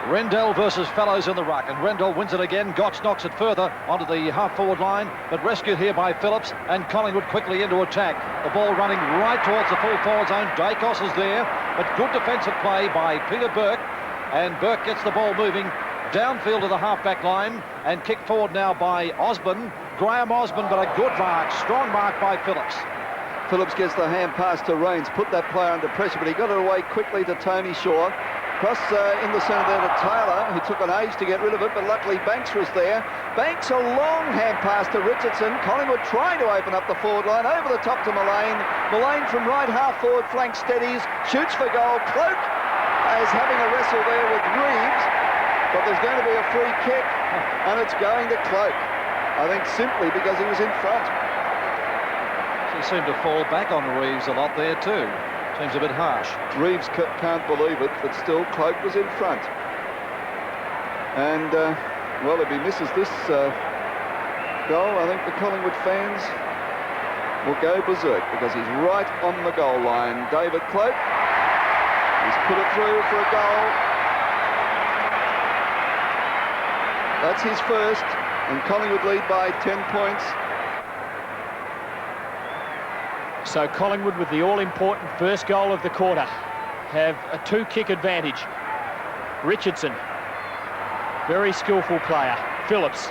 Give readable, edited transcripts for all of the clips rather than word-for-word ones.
Rendell versus Fellows in the ruck, and Rendell wins it again. Gotts knocks it further onto the half-forward line, but rescued here by Phillips, and Collingwood quickly into attack. The ball running right towards the full forward zone. Dacos is there, but good defensive play by Peter Burke, and Burke gets the ball moving downfield to the half-back line, and kicked forward now by Osborne. Graham Osborne, but a good mark, strong mark by Phillips. Phillips gets the hand pass to Rains, put that player under pressure, but he got it away quickly to Tony Shaw. Cross in the centre there to Taylor, who took an age to get rid of it, but luckily Banks was there. Banks, a long hand pass to Richardson. Collingwood trying to open up the forward line, over the top to Mullane. Mullane from right half forward flank steadies, shoots for goal. Cloak is having a wrestle there with Reeves, but there's going to be a free kick, and it's going to Cloak. I think simply because he was in front. He seemed to fall back on Reeves a lot there too. Seems a bit harsh. Reeves can't believe it, but still Cloak was in front. And, well, if he misses this goal, I think the Collingwood fans will go berserk, because he's right on the goal line. David Cloak, he's put it through for a goal. That's his first, and Collingwood lead by 10 points. So Collingwood, with the all-important first goal of the quarter, have a two-kick advantage. Richardson, very skillful player. Phillips,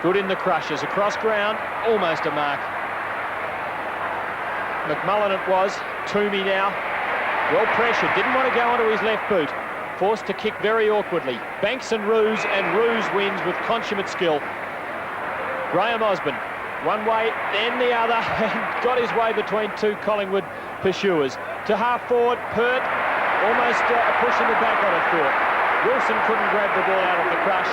good in the crushes. Across ground, almost a mark. McMullen it was. Toomey now, well pressured. Didn't want to go onto his left boot. Forced to kick very awkwardly. Banks and Roos wins with consummate skill. Graham Osborne, one way, then the other, and got his way between two Collingwood pursuers. To half forward, Pert, almost a push in the back, I'd have thought. Wilson couldn't grab the ball out of the crush,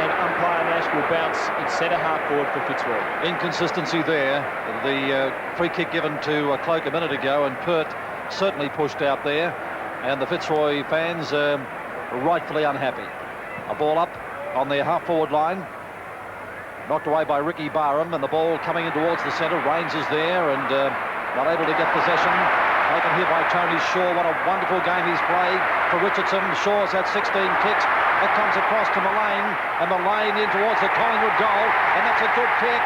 and umpire Nash will bounce in centre half forward for Fitzroy. Inconsistency there. The free kick given to Cloak a minute ago, and Pert certainly pushed out there, and the Fitzroy fans rightfully unhappy. A ball up on their half forward line. Knocked away by Ricky Barham, and the ball coming in towards the centre. Rains is there, and not able to get possession. Taken here by Tony Shaw. What a wonderful game he's played for Richardson. Shaw's had 16 kicks. It comes across to Mullane, and Mullane in towards the Collingwood goal, and that's a good kick,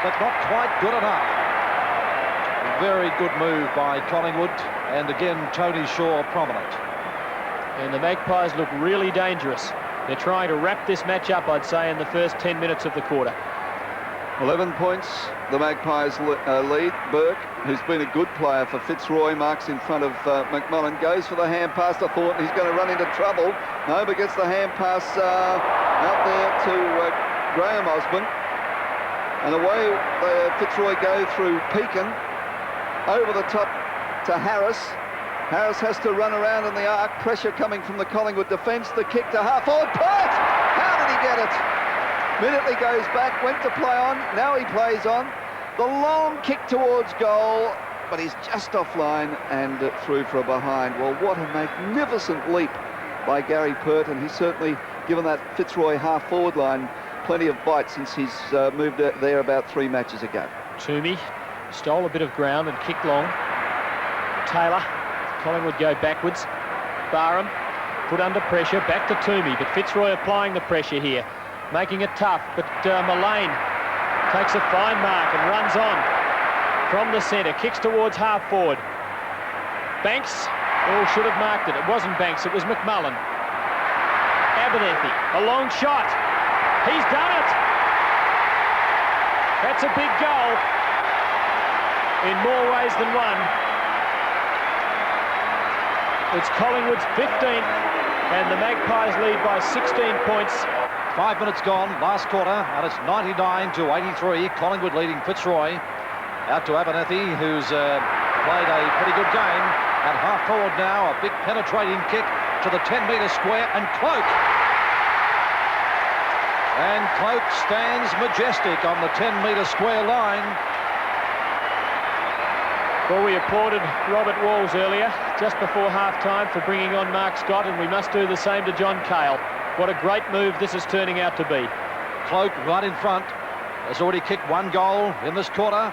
but not quite good enough. A very good move by Collingwood, and again Tony Shaw prominent. And the Magpies look really dangerous. They're trying to wrap this match up, I'd say, in the first 10 minutes of the quarter. 11 points, the Magpies lead. Burke, who's been a good player for Fitzroy, marks in front of McMullen, goes for the hand pass to Thornton. He's going to run into trouble. No, but gets the hand pass out there to Graham Osborne. And away Fitzroy go through Pekin, over the top to Harris. Harris has to run around in the arc. Pressure coming from the Collingwood defence. The kick to half forward. Pert! How did he get it? Minutely goes back, went to play on. Now he plays on. The long kick towards goal, but he's just offline and through for a behind. Well, what a magnificent leap by Gary Pert, and he's certainly given that Fitzroy half forward line plenty of bite since he's moved there about 3 matches ago. Toomey stole a bit of ground and kicked long. Taylor. Collingwood go backwards. Barham put under pressure, back to Toomey, but Fitzroy applying the pressure here, making it tough, but Mullane takes a fine mark and runs on from the centre, kicks towards half forward. Banks, should have marked it. It wasn't Banks, it was McMullen. Abernethy, a long shot. He's done it! That's a big goal in more ways than one. It's Collingwood's 15th, and the Magpies lead by 16 points. 5 minutes gone, last quarter, and it's 99-83. Collingwood leading Fitzroy. Out to Abernethy, who's played a pretty good game. At half forward now, a big penetrating kick to the 10-metre square, and Cloak. And Cloak stands majestic on the 10-metre square line. Well, we applauded Robert Walls earlier, just before half-time, for bringing on Mark Scott, and we must do the same to John Cale. What a great move this is turning out to be. Cloak right in front. Has already kicked 1 goal in this quarter.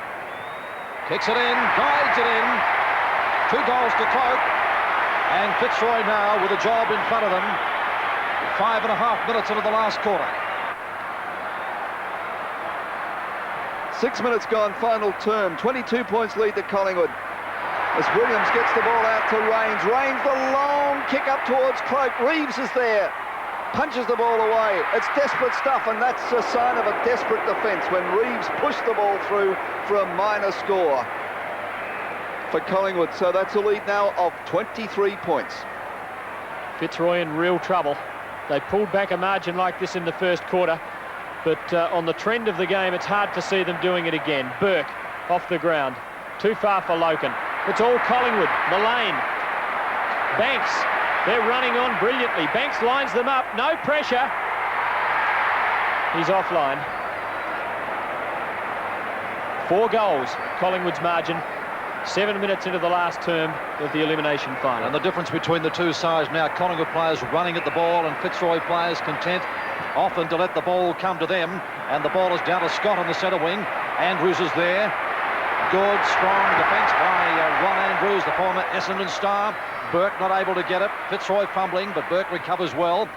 Kicks it in, guides it in. 2 goals to Cloak. And Fitzroy now with a job in front of them. 5.5 minutes into the last quarter. 6 minutes gone, final term. 22 points lead to Collingwood. As Williams gets the ball out to Rains. Rains, the long kick up towards Cloak. Reeves is there. Punches the ball away. It's desperate stuff, and that's a sign of a desperate defence when Reeves pushed the ball through for a minor score for Collingwood. So that's a lead now of 23 points. Fitzroy in real trouble. They pulled back a margin like this in the first quarter, but on the trend of the game, it's hard to see them doing it again. Burke off the ground. Too far for Loken. It's all Collingwood. Mullane. Banks. They're running on brilliantly. Banks lines them up. No pressure. He's offline. 4 goals. Collingwood's margin. 7 minutes into the last term of the elimination final. And the difference between the two sides now, Collingwood players running at the ball and Fitzroy players content often to let the ball come to them. And the ball is down to Scott on the centre wing. Andrews is there. Good, strong defence by Ron Andrews, the former Essendon star. Burke not able to get it. Fitzroy fumbling, but Burke recovers well.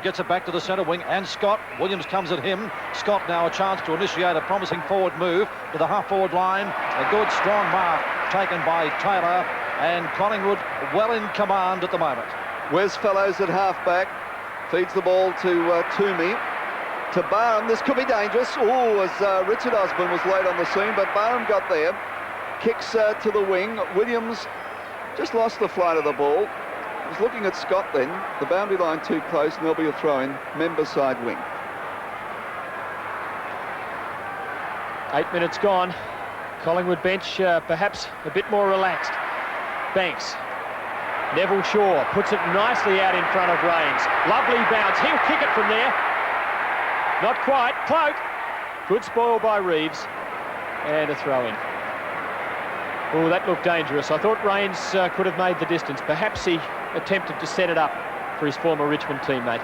Gets it back to the centre wing, and Scott. Williams comes at him. Scott now a chance to initiate a promising forward move to the half-forward line. A good, strong mark taken by Taylor, and Collingwood well in command at the moment. Wes Fellows at half-back. Feeds the ball to Toomey. To Barham, this could be dangerous. Oh, as Richard Osborne was late on the scene, but Barham got there. Kicks to the wing. Williams just lost the flight of the ball. Was looking at Scott then. The boundary line too close, and there'll be a throw-in. Member side wing. 8 minutes gone. Collingwood bench perhaps a bit more relaxed. Banks. Neville Shaw puts it nicely out in front of Rains. Lovely bounce. He'll kick it from there. Not quite. Cloak. Good spoil by Reeves. And a throw-in. Oh, that looked dangerous. I thought Rains could have made the distance. Perhaps he attempted to set it up for his former Richmond teammate.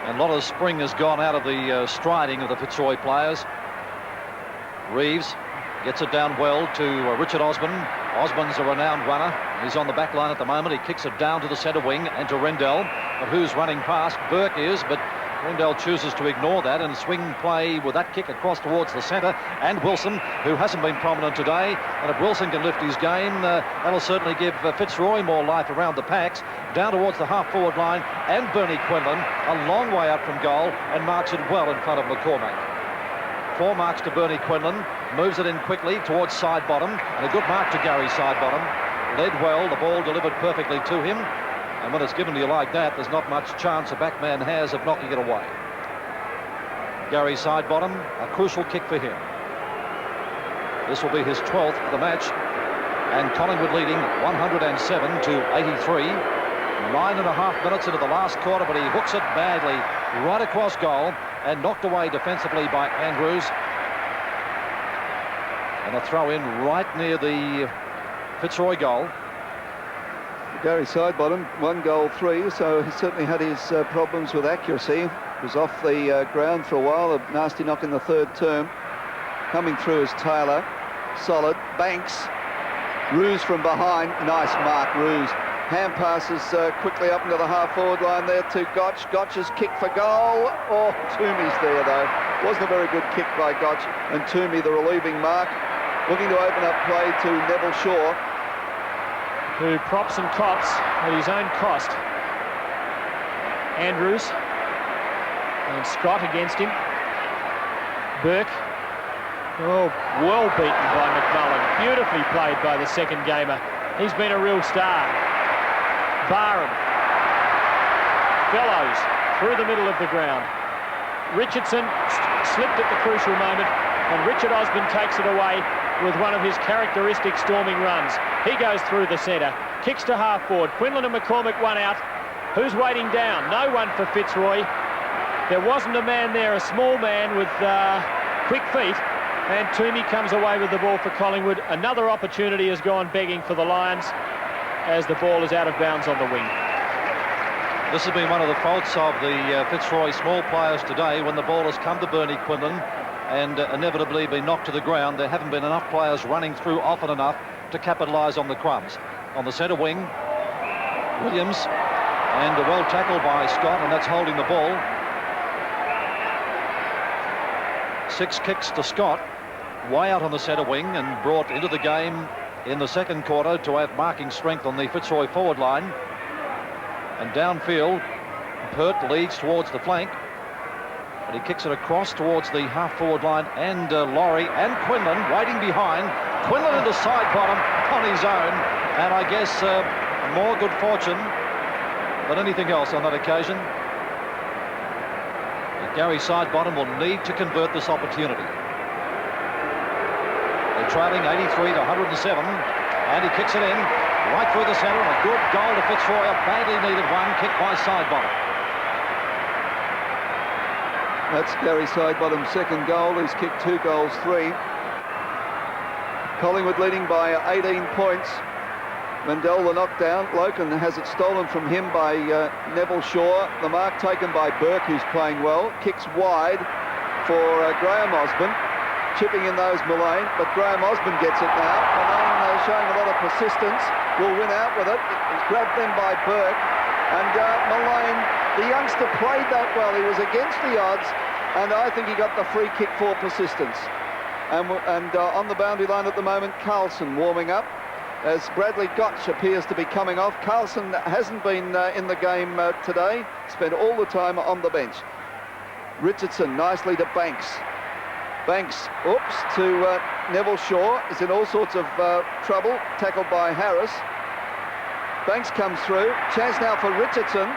And a lot of spring has gone out of the striding of the Fitzroy players. Reeves gets it down well to Richard Osborne. Osborne's a renowned runner. He's on the back line at the moment. He kicks it down to the centre wing and to Rendell. But who's running past? Burke is, but Rendell chooses to ignore that and swing play with that kick across towards the centre. And Wilson, who hasn't been prominent today. And if Wilson can lift his game, that'll certainly give Fitzroy more life around the packs. Down towards the half-forward line. And Bernie Quinlan, a long way out from goal, and marks it well in front of McCormack. 4 marks to Bernie Quinlan. Moves it in quickly towards side bottom. And a good mark to Gary side bottom. Led well, the ball delivered perfectly to him. And when it's given to you like that, there's not much chance a backman has of knocking it away. Gary side bottom, a crucial kick for him. This will be his 12th of the match. And Collingwood leading 107 to 83. 9.5 minutes into the last quarter, but he hooks it badly right across goal and knocked away defensively by Andrews. And a throw in right near the Fitzroy goal. Gary Sidebottom, 1 goal 3, so he certainly had his problems with accuracy. Was off the ground for a while, a nasty knock in the third term. Coming through is Taylor, solid. Banks, Roos from behind, nice mark, Roos. Hand passes quickly up into the half-forward line there to Gotch. Gotch's kick for goal. Oh, Toomey's there, though. Wasn't a very good kick by Gotch. And Toomey, the relieving mark, looking to open up play to Neville Shaw, who props and cops at his own cost. Andrews and Scott against him. Burke. Oh, well beaten by McMullen. Beautifully played by the second gamer. He's been a real star. Barham. Fellows through the middle of the ground. Richardson slipped at the crucial moment, and Richard Osborne takes it away with one of his characteristic storming runs. He goes through the centre, kicks to half forward. Quinlan and McCormack, one out. Who's waiting down? No one for Fitzroy. There wasn't a man there, a small man with quick feet. And Toomey comes away with the ball for Collingwood. Another opportunity has gone begging for the Lions as the ball is out of bounds on the wing. This has been one of the faults of the Fitzroy small players today when the ball has come to Bernie Quinlan and inevitably been knocked to the ground. There haven't been enough players running through often enough to capitalise on the crumbs. On the centre wing, Williams And well tackled by Scott, and that's holding the ball. 6 kicks to Scott, way out on the centre wing, and brought into the game in the second quarter to add marking strength on the Fitzroy forward line. And downfield, Pert leads towards the flank, but he kicks it across towards the half-forward line, and Laurie and Quinlan waiting behind. Quinlan into side bottom on his own, and I guess more good fortune than anything else on that occasion. But Gary Sidebottom will need to convert this opportunity. They're trailing 83 to 107, and he kicks it in right through the centre, and a good goal to Fitzroy, a badly needed one, kicked by Sidebottom. That's Gary Sidebottom's second goal. He's kicked 2 goals, 3. Collingwood leading by 18 points. Mendel the knockdown. Loken has it stolen from him by Neville Shaw. The mark taken by Burke, who's playing well. Kicks wide for Graham Osborne. Chipping in those Mullane, but Graham Osborne gets it now. Mullane showing a lot of persistence. Will win out with it. He's grabbed then by Burke. And Mullane, the youngster, played that well. He was against the odds, and I think he got the free kick for persistence. And on the boundary line at the moment, Carlson warming up, as Bradley Gotch appears to be coming off. Carlson hasn't been in the game today, spent all the time on the bench. Richardson nicely to Banks. Banks, oops, to Neville Shaw, is in all sorts of trouble, tackled by Harris. Banks comes through, chance now for Richardson,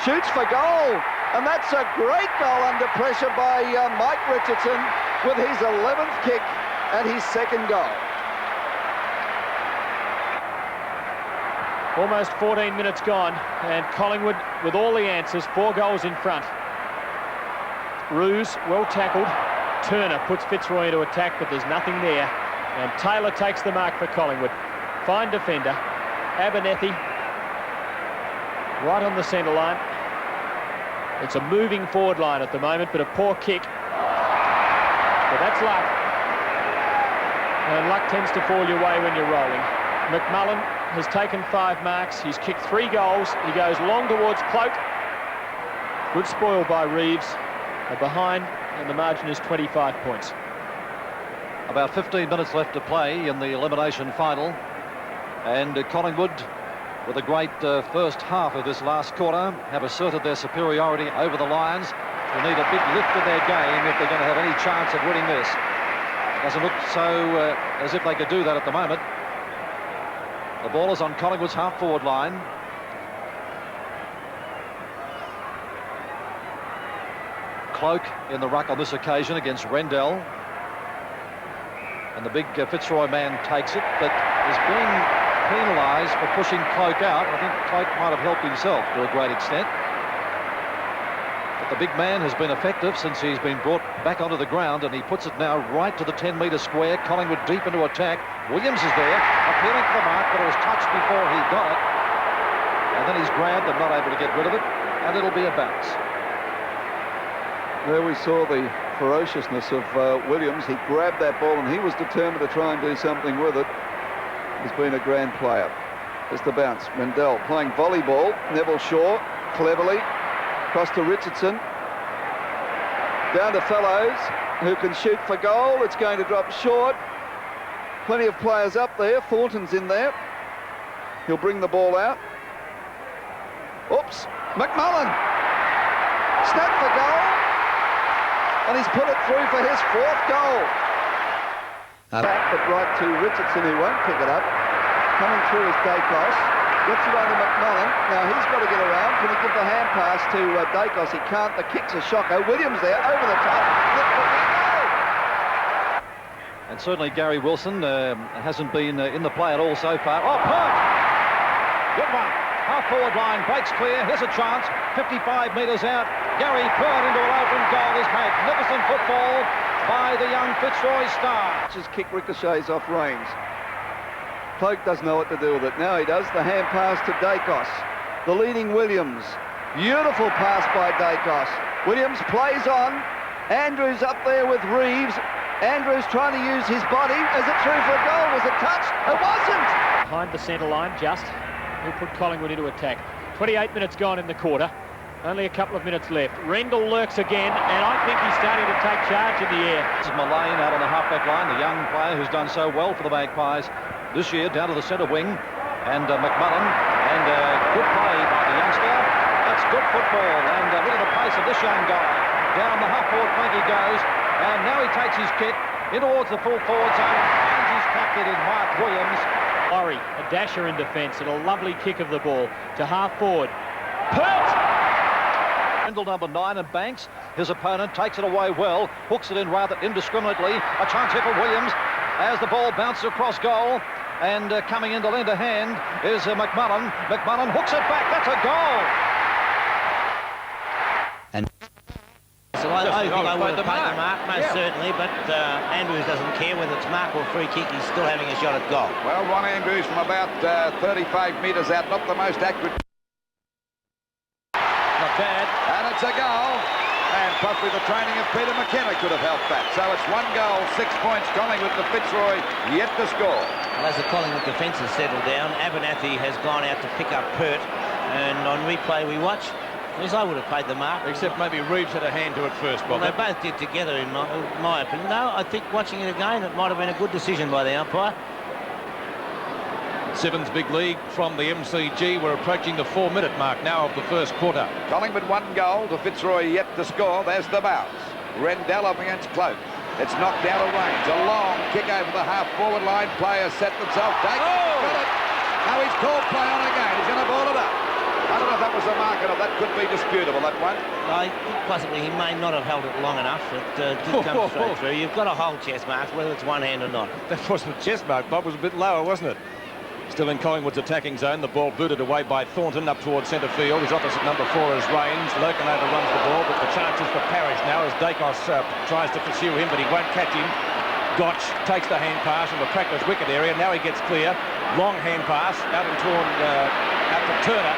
shoots for goal, and that's a great goal under pressure by Mike Richardson with his 11th kick and his second goal. Almost 14 minutes gone, and Collingwood with all the answers, 4 goals in front. Roos, well tackled. Turner puts Fitzroy into attack, but there's nothing there. And Taylor takes the mark for Collingwood. Fine defender. Abernethy right on the centre line. It's a moving forward line at the moment, but a poor kick. But that's luck. And luck tends to fall your way when you're rolling. McMullen has taken 5 marks. He's kicked 3 goals. He goes long towards Cloak. Good spoil by Reeves. They're behind, and the margin is 25 points. About 15 minutes left to play in the elimination final, and Collingwood, with a great first half of this last quarter, have asserted their superiority over the Lions. Will need a big lift in their game if they're going to have any chance of winning this. Doesn't look so as if they could do that at the moment. The ball is on Collingwood's half-forward line. Cloak in the ruck on this occasion against Rendell. And the big Fitzroy man takes it, but is being penalised for pushing Cloak out. I think Cloak might have helped himself to a great extent. But the big man has been effective since he's been brought back onto the ground, and he puts it now right to the 10-metre square. Collingwood deep into attack. Williams is there, appealing for the mark, but it was touched before he got it. And then he's grabbed and not able to get rid of it, and it'll be a bounce. There we saw the ferociousness of Williams. He grabbed that ball and he was determined to try and do something with it. He's been a grand player. There's the bounce. Mendel playing volleyball. Neville Shaw cleverly across to Richardson. Down to Fellows, who can shoot for goal. It's going to drop short. Plenty of players up there. Thornton's in there. He'll bring the ball out. Oops. McMullen. Snap for goal. And he's put it through for his 4th goal. Back, but right to Richardson, who won't pick it up. Coming through is Dacos. Gets it on to McMullen. Now he's got to get around. Can he give the hand pass to Dacos? He can't. The kick's a shocker. Williams there, over the top. And certainly Gary Wilson hasn't been in the play at all so far. Oh, Pert! Good one. Half-forward line breaks clear. Here's a chance. 55 metres out. Gary Pert into an open goal. Is magnificent football by the young Fitzroy star. Just kick ricochets off range. Cloak doesn't know what to do with it. Now he does. The hand pass to Dacos. The leading Williams. Beautiful pass by Dacos. Williams plays on. Andrews up there with Reeves. Andrews trying to use his body. Is it through for a goal? Was it touched? It wasn't! Behind the centre line, just. He'll put Collingwood into attack. 28 minutes gone in the quarter. Only a couple of minutes left. Rendell lurks again, and I think he's starting to take charge in the air. This is Mullane out on the halfback line, the young player who's done so well for the Magpies this year, down to the centre wing. And McMullen, and good play by the youngster. That's good football, and look at the pace of this young guy. Down the half-forward flank he goes, and now he takes his kick in towards the full forward zone and finds his captain in Mark Williams. Laurie, a dasher in defence, and a lovely kick of the ball to half-forward. Pert! Number 9 and Banks, his opponent, takes it away well, hooks it in rather indiscriminately. A chance here for Williams as the ball bounces across goal, and coming in to lend a hand is McMullen. McMullen hooks it back. That's a goal. And so I think I would have played the mark, most certainly, but Andrews doesn't care whether it's mark or free kick. He's still having a shot at goal. Well, Ron Andrews from about 35 metres out, not the most accurate. Not bad. And it's a goal. And possibly the training of Peter McKenna could have helped that. So it's 1 goal, 6 points. Collingwood to Fitzroy, yet to score. Well, as the Collingwood defence has settled down, Abernathy has gone out to pick up Pert. And on replay we watch, yes, I would have played the mark. Except maybe Reeves had a hand to it first, Bob. Well, they both did together, in my opinion. No, I think watching it again, it might have been a good decision by the umpire. Sevens big league from the MCG. We're approaching the 4-minute mark now of the first quarter. Collingwood 1 goal to Fitzroy, yet to score. There's the bounce. Rendell up against Cloak. It's knocked out of range. A long kick over the half-forward line. Players set themselves. Got it. Now he's called play on again. He's going to ball it up. I don't know if that was a mark or not. That could be disputable, that one. I think possibly he may not have held it long enough. It did come straight through. You've got to hold chest marks, whether it's one hand or not. That wasn't a chest mark, Bob. It was a bit lower, wasn't it? Still in Collingwood's attacking zone. The ball booted away by Thornton up towards centre field. His opposite number 4 is Rains. Loken overruns the ball, but the chance is for Parrish now as Dacos tries to pursue him, but he won't catch him. Gotch takes the hand pass in the practice wicket area. Now he gets clear. Long hand pass out and out to Turner.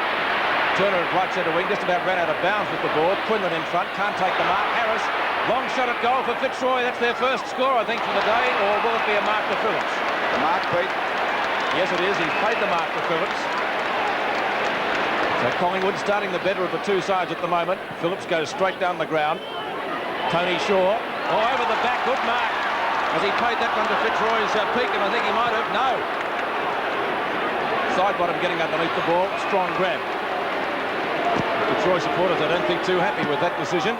Turner at right centre wing, just about ran out of bounds with the ball. Quinlan in front, can't take the mark. Harris, long shot at goal for Fitzroy. That's their first score, I think, for the day, or will it be a mark to Phillips? The mark, Pete. Yes, it is. He's played the mark for Phillips. So Collingwood starting the better of the two sides at the moment. Phillips goes straight down the ground. Tony Shaw, over the back, good mark. Has he played that one to Fitzroy's peak? And I think he might have. No. Side bottom getting underneath the ball. Strong grab. Fitzroy supporters, I don't think, too happy with that decision.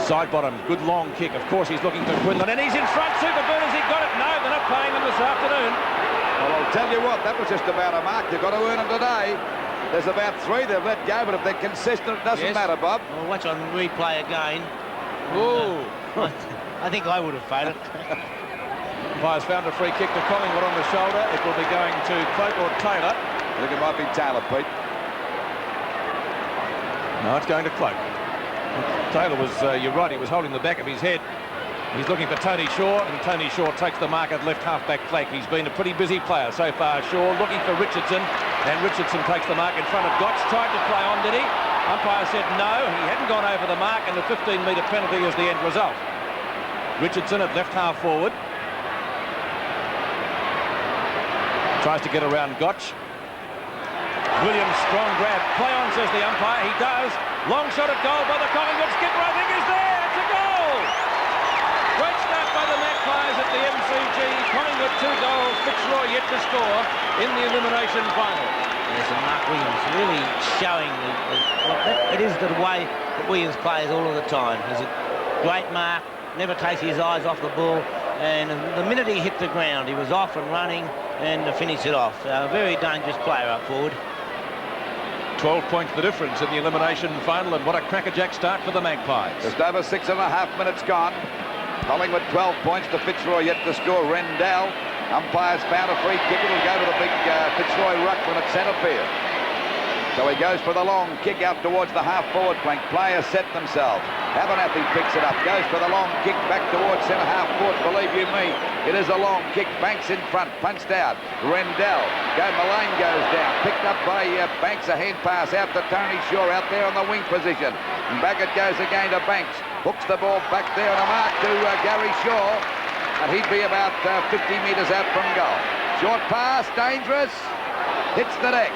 Side bottom, good long kick. Of course, he's looking for Quinlan, and he's in front. Super Burners, he got it. No, they're not playing them this afternoon. Well, I'll tell you what, that was just about a mark. You've got to earn them today. There's about 3 they've let go, but if they're consistent, it doesn't matter, Bob. Well, watch on replay again. Ooh. I think I would have failed it. Umpires found a free kick to Collingwood on the shoulder. It will be going to Cloak or Taylor. I think it might be Taylor, Pete. No, it's going to Cloak. Taylor was, you're right, he was holding the back of his head. He's looking for Tony Shaw, and Tony Shaw takes the mark at left half-back flank. He's been a pretty busy player so far. Shaw looking for Richardson, and Richardson takes the mark in front of Gotch. Tried to play on, did he? Umpire said no, he hadn't gone over the mark, and the 15-metre penalty is the end result. Richardson at left half forward. Tries to get around Gotch. Williams, strong grab. Play on, says the umpire. He does. Long shot at goal by the Collingwood skipper, I think, is there. It's a goal. Great start by the Magpies at the MCG. Collingwood 2 goals. Fitzroy yet to score in the elimination final. Yes, and Mark Williams really showing it is the way that Williams plays all of the time. He's a great mark, never takes his eyes off the ball, and the minute he hit the ground, he was off and running and to finish it off. A very dangerous player up forward. 12 points the difference in the elimination final, and what a crackerjack start for the Magpies. Just over 6.5 minutes gone. Collingwood 12 points to Fitzroy, yet to score. Rendell. Umpires found a free kick. It'll go to the big Fitzroy ruckman at centre field. So he goes for the long kick out towards the half-forward flank. Players set themselves. Abernathy picks it up. Goes for the long kick back towards centre half-forward. Believe you me, it is a long kick. Banks in front. Punched out. Rendell. Mullane goes down. Picked up by Banks. A hand pass out to Tony Shaw out there on the wing position. And back it goes again to Banks. Hooks the ball back there on a mark to Gary Shaw. And he'd be about 50 metres out from goal. Short pass. Dangerous. Hits the deck.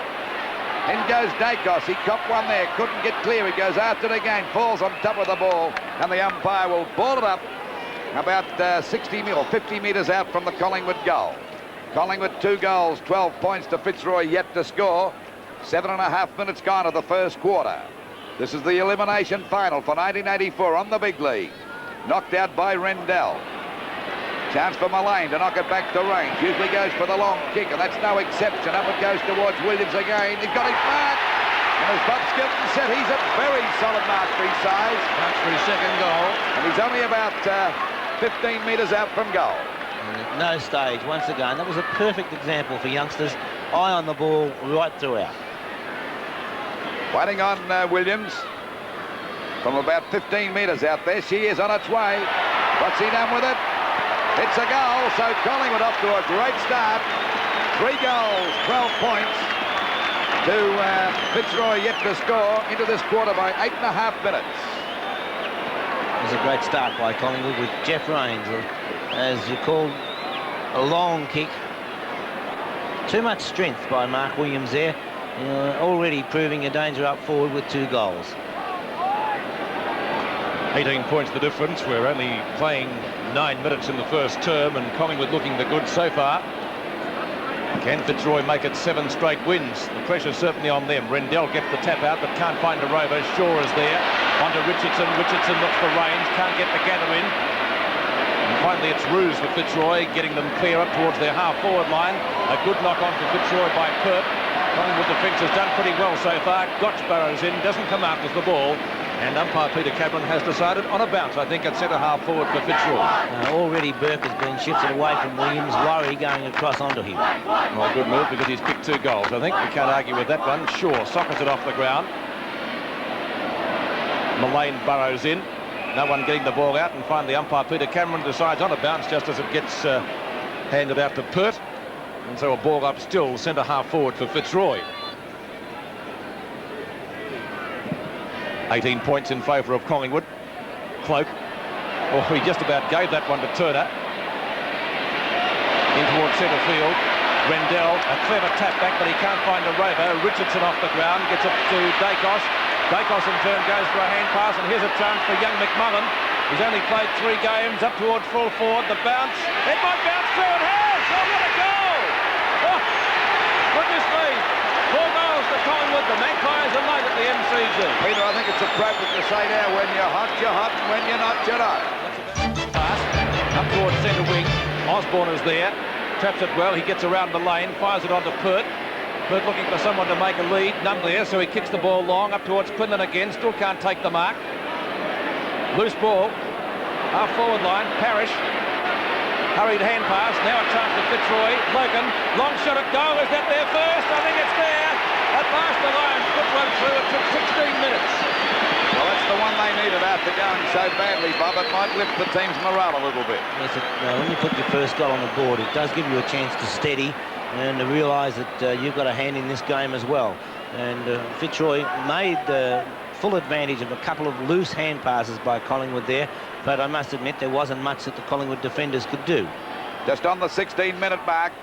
In goes Dacos. He copped one there. Couldn't get clear. He goes after it again. Falls on top of the ball. And the umpire will ball it up about 60 or 50 metres out from the Collingwood goal. Collingwood 2 goals, 12 points to Fitzroy yet to score. 7.5 minutes gone of the first quarter. This is the elimination final for 1984 on the big league. Knocked out by Rendell. Chance for Mullane to knock it back to range. Usually goes for the long kick, and that's no exception. Up it goes towards Williams again. He's got his mark. And as Bob Skilton said, he's a very solid mark for his size. That's for his second goal. And he's only about 15 metres out from goal. And at no stage, once again, that was a perfect example for youngsters. Eye on the ball right throughout. Waiting on Williams from about 15 metres out there. She is on its way. What's he done with it? It's a goal, so Collingwood off to a great start. 3 goals, 12 points to Fitzroy yet to score into this quarter by 8.5 minutes. It was a great start by Collingwood with Jeff Rains, as you called, a long kick. Too much strength by Mark Williams there. Already proving a danger up forward with 2 goals. 18 points the difference. We're only playing 9 minutes in the first term, and Collingwood looking the goods so far. Can Fitzroy make it 7 straight wins? The pressure's certainly on them. Rendell gets the tap out, but can't find a rover. Shaw is there. On to Richardson. Richardson looks for range. Can't get the gather in. And finally, it's Roos for Fitzroy, getting them clear up towards their half-forward line. A good knock-on for Fitzroy by Pert. Collingwood defence has done pretty well so far. Gotch burrows in, doesn't come out with the ball. And umpire Peter Cameron has decided on a bounce, I think, at centre-half forward for Fitzroy. Already Burke has been shifted away from Williams. Worry going across onto him. Well, good move because he's kicked 2 goals, I think. We can't argue with that one. Shaw sockets it off the ground. Mullane burrows in. No one getting the ball out, and finally umpire Peter Cameron decides on a bounce just as it gets handed out to Pert. And so a ball up still, centre-half forward for Fitzroy. 18 points in favour of Collingwood. Cloak. Oh, he just about gave that one to Turner. In towards centre field. Rendell, a clever tap back, but he can't find a rover. Richardson off the ground, gets it to Dacos. Dacos in turn goes for a hand pass, and here's a chance for young McMullen. He's only played 3 games, up towards full forward. The bounce. It might bounce through. It has! Oh, what a goal! Oh, goodness me. 4 goals to Collingwood. The Magpies are late at the MCG. Peter, I think it's appropriate to say now, when you're hot, and when you're not, you're not. Pass up towards centre wing. Osborne is there. Traps it well. He gets around the lane, fires it onto Pert. Pert looking for someone to make a lead. None there, so he kicks the ball long up towards Quinlan again. Still can't take the mark. Loose ball. Half forward line. Parrish. Hurried hand pass. Now a chance for Fitzroy. Logan. Long shot at goal. Is that there first? I think it's there. At last the Lions put one through. It took 16 minutes. Well, that's the one they needed after going so badly, Bob. It might lift the team's morale a little bit. Yes, when you put your first goal on the board, it does give you a chance to steady and to realise that you've got a hand in this game as well. And Fitzroy made full advantage of a couple of loose hand passes by Collingwood there, but I must admit there wasn't much that the Collingwood defenders could do. Just on the 16-minute mark.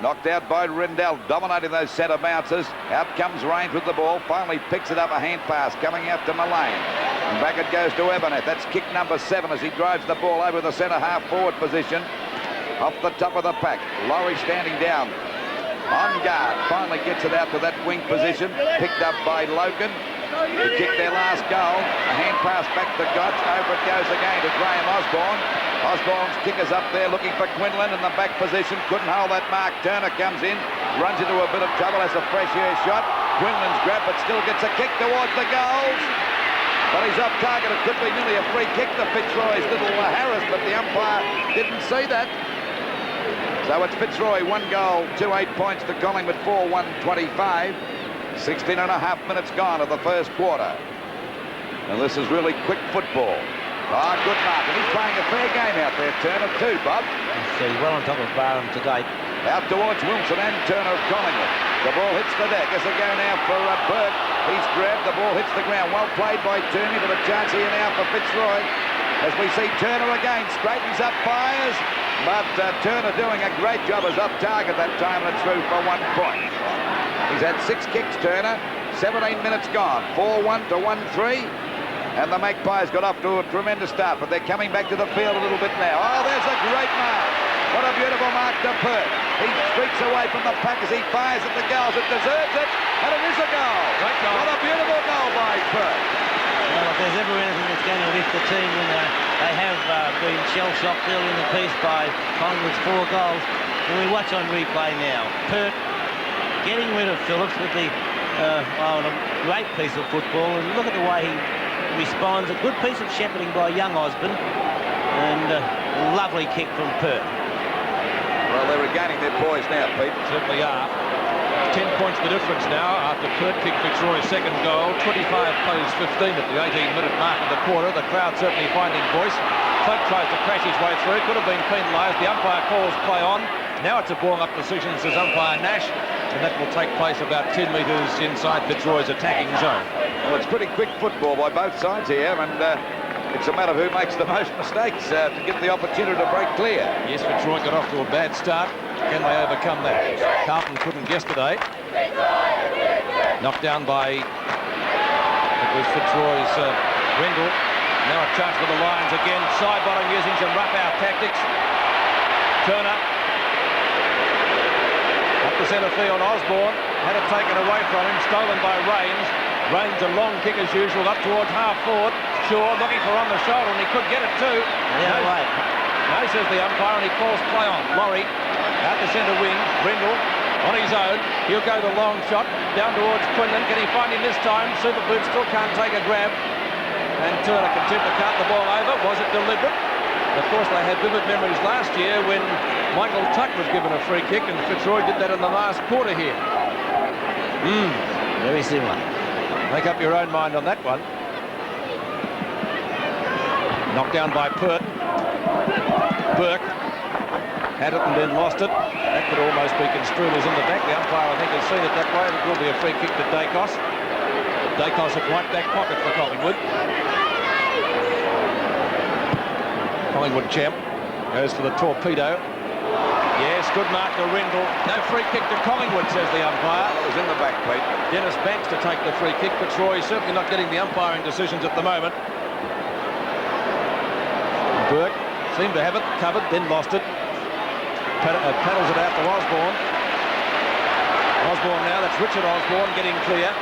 Knocked out by Rendell, dominating those centre bounces. Out comes Rains with the ball. Finally picks it up, a hand pass coming out to Mullane. And back it goes to Ebeneth. That's kick number 7 as he drives the ball over the centre half forward position. Off the top of the pack. Laurie standing down. On guard. Finally gets it out to that wing position. Picked up by Logan, who kicked their last goal. A hand pass back to Gotch. Over it goes again to Graham Osborne. Osborne's kicker's up there looking for Quinlan in the back position. Couldn't hold that mark. Turner comes in, runs into a bit of trouble, has a fresh air shot. Quinlan's grabbed, but still gets a kick towards the goals. But he's off target. It could be nearly a free kick to Fitzroy's little Harris, but the umpire didn't see that. So it's Fitzroy, 1 goal, 8 points to Collingwood, 4-1-25. 16.5 minutes gone of the first quarter. And this is really quick football. Good mark. And he's playing a fair game out there, Turner, too, Bob. He's well on top of Barham to date. Out towards Wilson and Turner of Collingwood. The ball hits the deck as they go now for Burke. He's grabbed. The ball hits the ground. Well played by Turney, but a chance here now for Fitzroy. As we see Turner again, straightens up, fires. But Turner doing a great job as off target that time, and it's through for 1 point. He's had 6 kicks, Turner. 17 minutes gone. 4-1 to 1-3. And the Magpies got off to a tremendous start, but they're coming back to the field a little bit now. Oh, there's a great mark. What a beautiful mark to Perth. He streaks away from the pack as he fires at the goals. It deserves it, and it is a goal. Great goal. What a beautiful goal by Perth. Well, if there's ever anything that's going to lift the team when they have been shell-shocked early in the piece by Collingwood's 4 goals, and we watch on replay now. Perth getting rid of Phillips with a great piece of football, and look at the way he responds. A good piece of shepherding by young Osborne, and a lovely kick from Perth. Well, they're regaining their poise now, Pete. Certainly are. 10 points the difference now after Perth kicked Fitzroy's second goal. 25 plays 15 at the 18-minute mark of the quarter. The crowd certainly finding voice. Folk tries to crash his way through. Could have been penalised. The umpire calls play on. Now it's a ball-up decision, says umpire Nash, and that will take place about 10 metres inside Fitzroy's attacking zone. Well, it's pretty quick football by both sides here, and it's a matter of who makes the most mistakes to get the opportunity to break clear. Yes, Fitzroy got off to a bad start. Can they overcome that? Carlton couldn't yesterday. Knocked down by, it was Fitzroy's Rendell. Now a chance for the Lions again. Sidebottom using some rough-out tactics. Turner. Up the centre field, Osborne. Had it taken away from him. Stolen by Rains. Rains a long kick as usual up towards half-forward. Shaw looking for on the shoulder, and he could get it too. No, says the umpire, and he calls play on. Laurie out the centre wing. Rendell on his own. He'll go the long shot down towards Quinlan. Can he find him this time? Superboot still can't take a grab. And Turner can tip the cart the ball over. Was it deliberate? Of course, they had vivid memories last year when Michael Tuck was given a free kick, and Fitzroy did that in the last quarter here. Very similar. Make up your own mind on that one. Knocked down by Perth. Burke had it and then lost it. That could almost be construed as in the back. The umpire, I think, has seen it that way. It will be a free kick to Dacos. Dacos at right back pocket for Collingwood. Collingwood champ goes for the torpedo. Yes, good mark to Rendell. No free kick to Collingwood, says the umpire. It was in the back, Pete. Dennis Banks to take the free kick. Fitzroy certainly not getting the umpiring decisions at the moment. Burke seemed to have it covered, then lost it. Paddles it out to Osborne. Osborne now, that's Richard Osborne getting clear.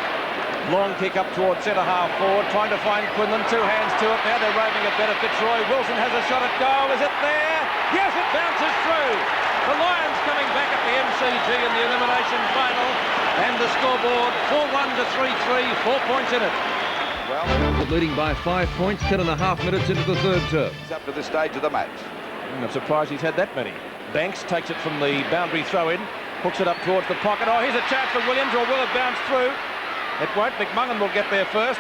Long kick up towards centre half forward, trying to find Quinlan. 2 hands to it. Now they're roving it better. Fitzroy. Wilson has a shot at goal. Is it there? Yes, it bounces through. The Lions coming back at the MCG in the elimination final. And the scoreboard 4-1 to 3-3. 4 points in it. Well, Leading by 5 points, 10.5 minutes into the third term. it's up to this stage of the match. I'm surprised he's had that many. Banks takes it from the boundary throw-in. Hooks it up towards the pocket. Oh, here's a chance for Williams, or will it bounce through? It won't. McMullen will get there first.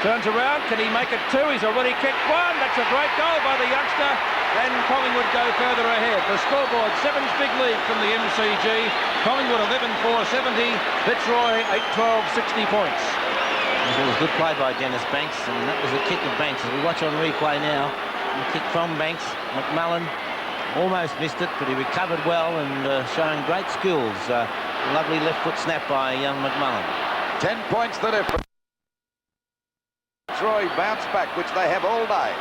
Turns around. Can he make it 2? He's already kicked 1. That's a great goal by the youngster. And Collingwood go further ahead. The scoreboard, 7's big lead from the MCG. Collingwood 11-4, 70. Fitzroy 8-12, 60 points. It was good play by Dennis Banks, and that was a kick of Banks. As we watch on replay now, a kick from Banks. McMullen almost missed it, but he recovered well and showing great skills. Lovely left foot snap by young McMullen. 10 points the difference. Fitzroy bounce back, which they have all day.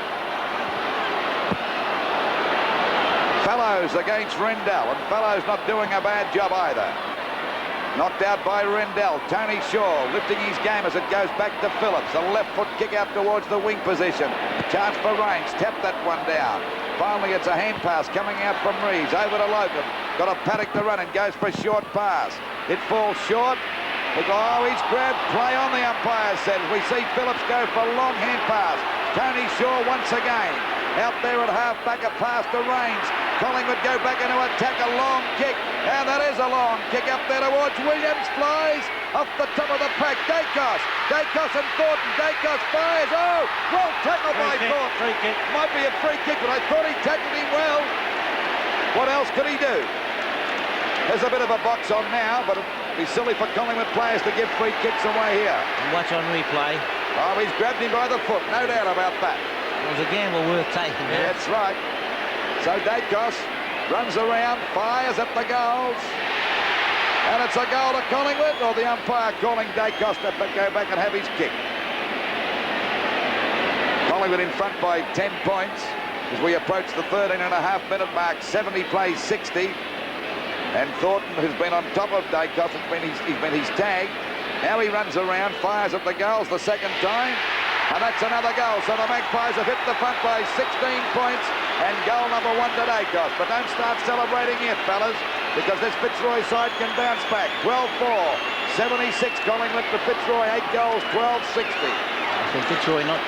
Fellows against Rendell, and Fellows not doing a bad job either. Knocked out by Rendell. Tony Shaw lifting his game as it goes back to Phillips. A left foot kick out towards the wing position. Chance for Rains. Tap that one down. Finally, it's a hand pass coming out from Reeves. Over to Locum. Got a Paddock to run and goes for a short pass. It falls short. Oh, he's grabbed. Play on, the umpire said. We see Phillips go for a long hand pass. Tony Shaw once again. Out there at half-back, a pass to Rains. Collingwood go back into attack, a long kick. And that is a long kick up there towards Williams. Flies off the top of the pack. Dacos and Thornton. Dacos fires. Oh, well tackled by Thornton. Free kick. Might be a free kick, but I thought he tackled him well. What else could he do? There's a bit of a box on now, but it'd be silly for Collingwood players to give free kicks away here. And watch on replay. Oh, he's grabbed him by the foot, no doubt about that. It was a gamble worth taking. Yeah, that's right. So Dacos runs around, fires at the goals. And it's a goal to Collingwood, or the umpire calling Dacos to go back and have his kick. Collingwood in front by 10 points as we approach the 13.5-minute mark. 70 plays 60. And Thornton, who's been on top of Dacos, he's been his tag. Now he runs around, fires at the goals the second time. And that's another goal. So the Magpies have hit the front by 16 points. And goal number 1 to Dacos. But don't start celebrating yet, fellas, because this Fitzroy side can bounce back. 12-4, 76 Collingwood to Fitzroy, 8 goals, 12-60. So Fitzroy not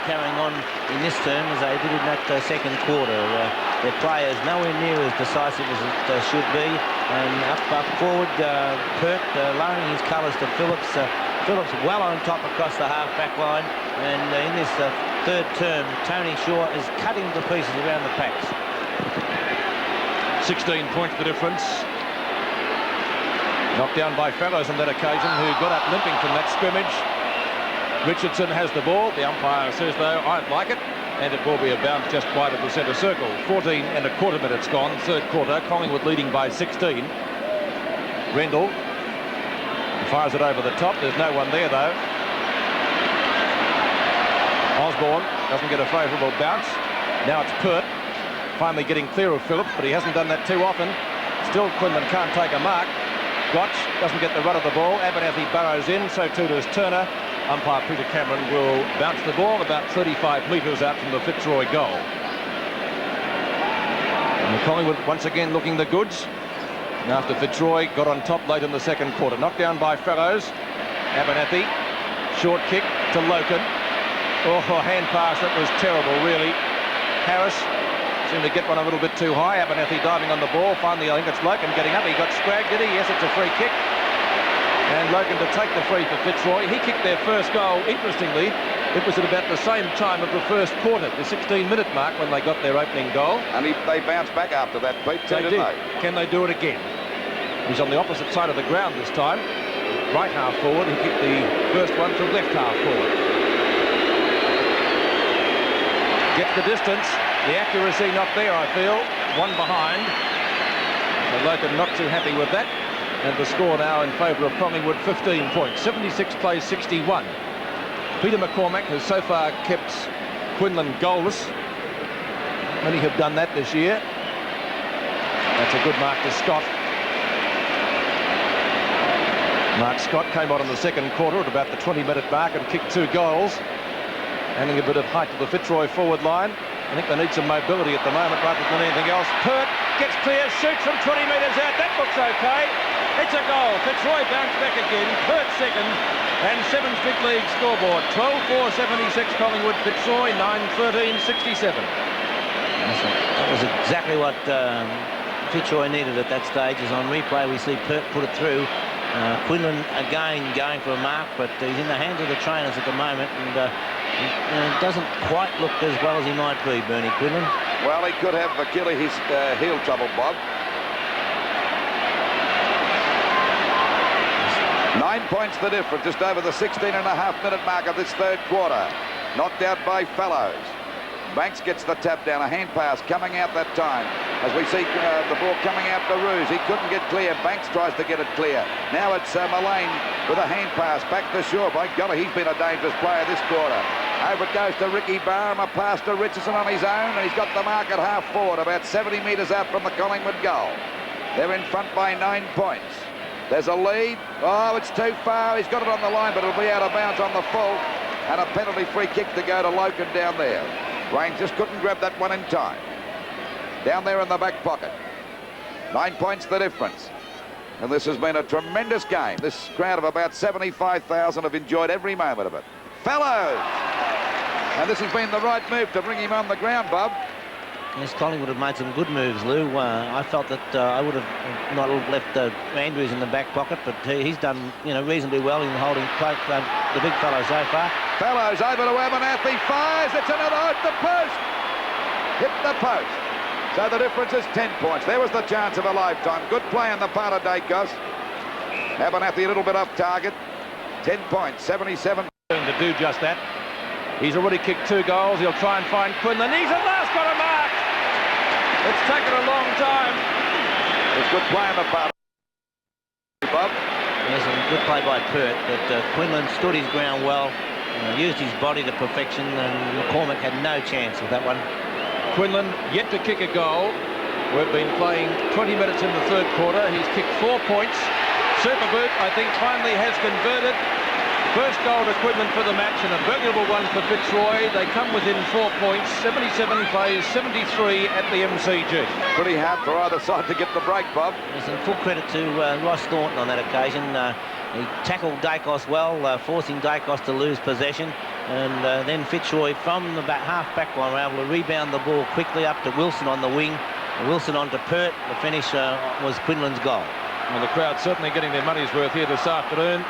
carrying on in this term as they did in that second quarter. Their players nowhere near as decisive as it should be. And up forward, Pert lowering his colours to Phillips. Phillips well on top across the half-back line. And in this third term, Tony Shaw is cutting to pieces around the packs. 16 points the difference. Knocked down by Fellows on that occasion, who got up limping from that scrimmage. Richardson has the ball. The umpire says, though, I don't like it. And it will be a bounce just wide of the centre circle. 14.25 minutes gone, third quarter. Collingwood leading by 16. Rendell fires it over the top. There's no one there, though. Osborne doesn't get a favourable bounce. Now it's Pert, finally getting clear of Phillips, but he hasn't done that too often. Still, Quinlan can't take a mark. Gotch doesn't get the run of the ball. Abernathy burrows in, so too does Turner. Umpire Peter Cameron will bounce the ball about 35 metres out from the Fitzroy goal. And Collingwood once again looking the goods. And after Fitzroy got on top late in the second quarter. Knocked down by Fellows. Abernathy. Short kick to Loken. Oh, hand pass, that was terrible, really. Harris seemed to get one a little bit too high. Abernathy diving on the ball. Finally, I think it's Loken getting up. He got scragged, did he? Yes, it's a free kick. And Loken to take the free for Fitzroy. He kicked their first goal. Interestingly, it was at about the same time of the first quarter, the 16-minute mark, when they got their opening goal. And they bounced back after that, Pete, too, didn't they? Can they do it again? He's on the opposite side of the ground this time. Right half forward. He kicked the first one from left half forward. Gets the distance. The accuracy not there, I feel. One behind. So Loken not too happy with that. And the score now in favour of Collingwood, 15 points. 76 plays 61. Peter McCormack has so far kept Quinlan goalless. Many have done that this year. That's a good mark to Scott. Mark Scott came on in the second quarter at about the 20-minute mark and kicked 2 goals. Adding a bit of height to the Fitzroy forward line. I think they need some mobility at the moment rather than anything else. Pert gets clear, shoots from 20 metres out. That looks okay. It's a goal. Fitzroy bounced back again. Pert second. And 7 Street League scoreboard. 12-4, 76 Collingwood. Fitzroy 9-13, 67. That was exactly what Fitzroy needed at that stage. As on replay we see Pert put it through. Quinlan again going for a mark, but he's in the hands of the trainers at the moment, and it doesn't quite look as well as he might be, Bernie Quinlan. Well, he could have Achilles heel trouble, Bob. 9 points the difference, just over the 16.5-minute mark of this third quarter. Knocked out by Fellows. Banks gets the tap down, a hand pass coming out that time. As we see the ball coming out to Roos, he couldn't get clear. Banks tries to get it clear. Now it's Mullane with a hand pass back to Shaw. By golly, he's been a dangerous player this quarter. Over it goes to Ricky Barham, a pass to Richardson on his own, and he's got the mark at half forward, about 70 metres out from the Collingwood goal. They're in front by 9 points. There's a lead. Oh, it's too far. He's got it on the line, but it'll be out of bounds on the full. And a penalty free kick to go to Loken down there. Raines just couldn't grab that one in time. Down there in the back pocket. 9 points the difference. And this has been a tremendous game. This crowd of about 75,000 have enjoyed every moment of it. Fellows! And this has been the right move to bring him on the ground, Bob. Yes, Collingwood have made some good moves, Lou. I felt that I would have not left Andrews in the back pocket, but he's done, reasonably well in holding the big fellow so far. Fellows over to Abernathy, fires, it's another, hit the post! Hit the post. So the difference is 10 points. There was the chance of a lifetime. Good play on the part of Dacos. Abernathy a little bit off target. 10 points, 77. To do just that. He's already kicked 2 goals. He'll try and find Quinlan. He's at last got a mark. It's taken a long time. It's good play on the part. Bob. Yes, and good play by Pert, but Quinlan stood his ground well, used his body to perfection, and McCormick had no chance with that one. Quinlan yet to kick a goal. We've been playing 20 minutes in the third quarter. He's kicked 4 points. Super Boot, I think, finally has converted. First goal to Quinlan for the match, and a valuable one for Fitzroy. They come within 4 points. 77 plays 73 at the MCG. Pretty hard for either side to get the break, Bob. Yes, and full credit to Ross Thornton on that occasion. He tackled Dacos well, forcing Dacos to lose possession. And then Fitzroy from the half-back line were able to rebound the ball quickly up to Wilson on the wing. Wilson on to Pert. The finish was Quinlan's goal. Well, the crowd certainly getting their money's worth here this afternoon.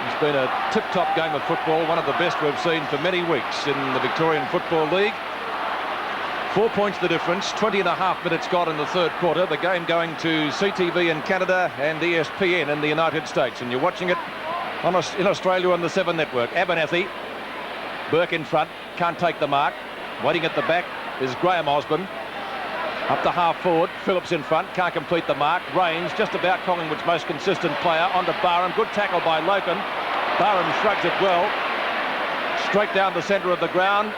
It's been a tip-top game of football, one of the best we've seen for many weeks in the Victorian Football League. 4 points the difference, 20.5 minutes gone in the third quarter. The game going to CTV in Canada and ESPN in the United States. And you're watching it in Australia on the 7 Network. Abernathy, Burke in front, can't take the mark. Waiting at the back is Graham Osborne. Up to half forward, Phillips in front, can't complete the mark. Rains, just about Collingwood's most consistent player, onto Barham. Good tackle by Loken. Barham shrugs it well. Straight down the centre of the ground.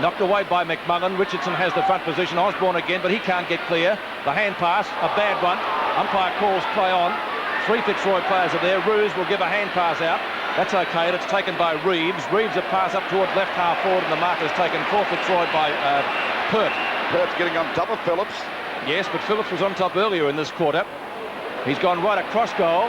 Knocked away by McMullen. Richardson has the front position. Osborne again, but he can't get clear. The hand pass, a bad one. Umpire calls play on. 3 Fitzroy players are there. Roos will give a hand pass out. That's okay, and it's taken by Reeves. Reeves a pass up towards left half forward, and the mark is taken for Fitzroy by Pert. Pert's getting on top of Phillips. Yes, but Phillips was on top earlier in this quarter. He's gone right across goal.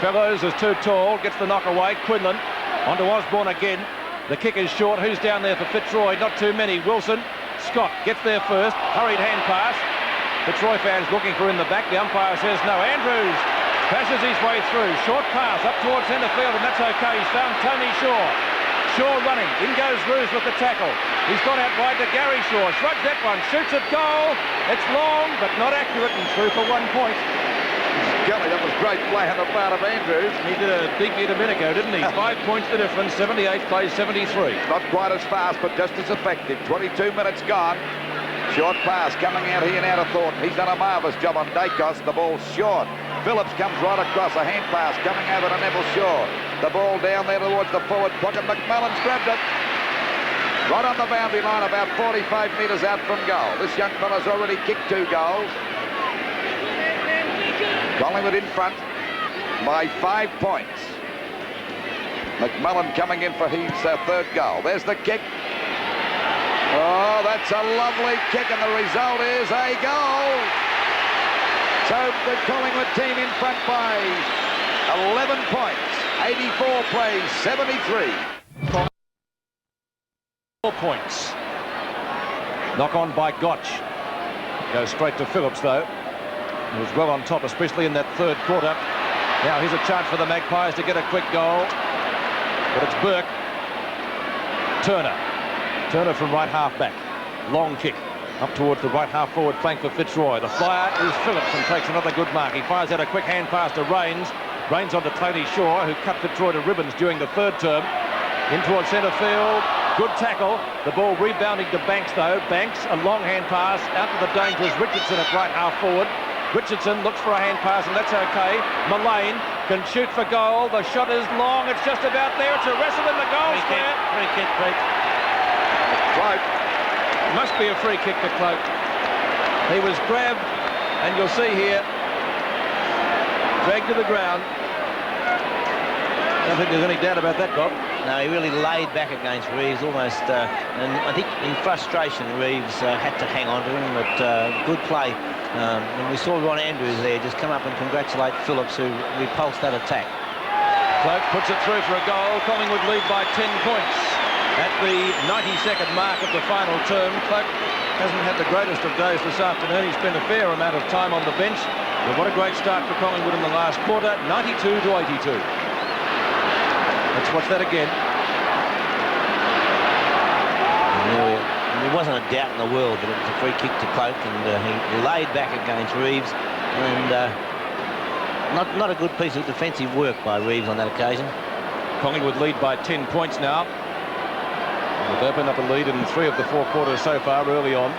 Fellows is too tall, gets the knock away. Quinlan onto Osborne again. The kick is short. Who's down there for Fitzroy? Not too many. Wilson. Scott gets there first. Hurried hand pass. Fitzroy fans looking for in the back. The umpire says no. Andrews passes his way through. Short pass up towards centre field, and that's okay. He's found Tony Shaw. Shaw running. In goes Roos with the tackle. He's gone out wide to Gary Shaw. Shrugs that one. Shoots at goal. It's long, but not accurate, and through for 1 point. Golly, that was great play on the part of Andrews. He did a big hit a minute ago, didn't he? 5 points the difference. 78 plays 73. Not quite as fast, but just as effective. 22 minutes gone. Short pass coming out here now to Thornton. He's done a marvellous job on Dacos. The ball's short. Phillips comes right across. A hand pass coming over to Neville Shaw. The ball down there towards the forward pocket. McMullen's grabbed it. Right on the boundary line, about 45 metres out from goal. This young fella's already kicked 2 goals. Collingwood in front by 5 points. McMullen coming in for his 3rd goal. There's the kick. Oh, that's a lovely kick, and the result is a goal. So the Collingwood team in front by 11 points. 84 plays 73. 4 points. Knock on by Gotch. Goes straight to Phillips, though. He was well on top, especially in that third quarter. Now here's a chance for the Magpies to get a quick goal. But it's Burke. Turner from right half back. Long kick up towards the right half forward flank for Fitzroy. The flyer is Phillips and takes another good mark. He fires out a quick hand pass to Rains. Rains onto Tony Shaw, who cut Fitzroy to ribbons during the third term. In towards centre field. Good tackle. The ball rebounding to Banks, though. Banks, a long hand pass out to the dangerous Richardson at right half forward. Richardson looks for a hand pass, and that's okay. Mullane can shoot for goal. The shot is long. It's just about there. It's a wrestle in the goal square. Free kick, Pete. Cloak. Must be a free kick to Cloak. He was grabbed, and you'll see here, dragged to the ground. I don't think there's any doubt about that, Bob. No, he really laid back against Reeves almost, and I think in frustration Reeves had to hang on to him, but good play. And we saw Ron Andrews there just come up and congratulate Phillips, who repulsed that attack. Cloak puts it through for a goal. Collingwood lead by 10 points. At the 92nd mark of the final term, Cloak hasn't had the greatest of days this afternoon. He spent a fair amount of time on the bench. But what a great start for Collingwood in the last quarter, 92 to 82. Let's watch that again. There wasn't a doubt in the world that it was a free kick to Cloak, and he laid back against Reeves, and not a good piece of defensive work by Reeves on that occasion. Collingwood lead by 10 points now. They've opened up a lead in 3 of the 4 quarters so far early on.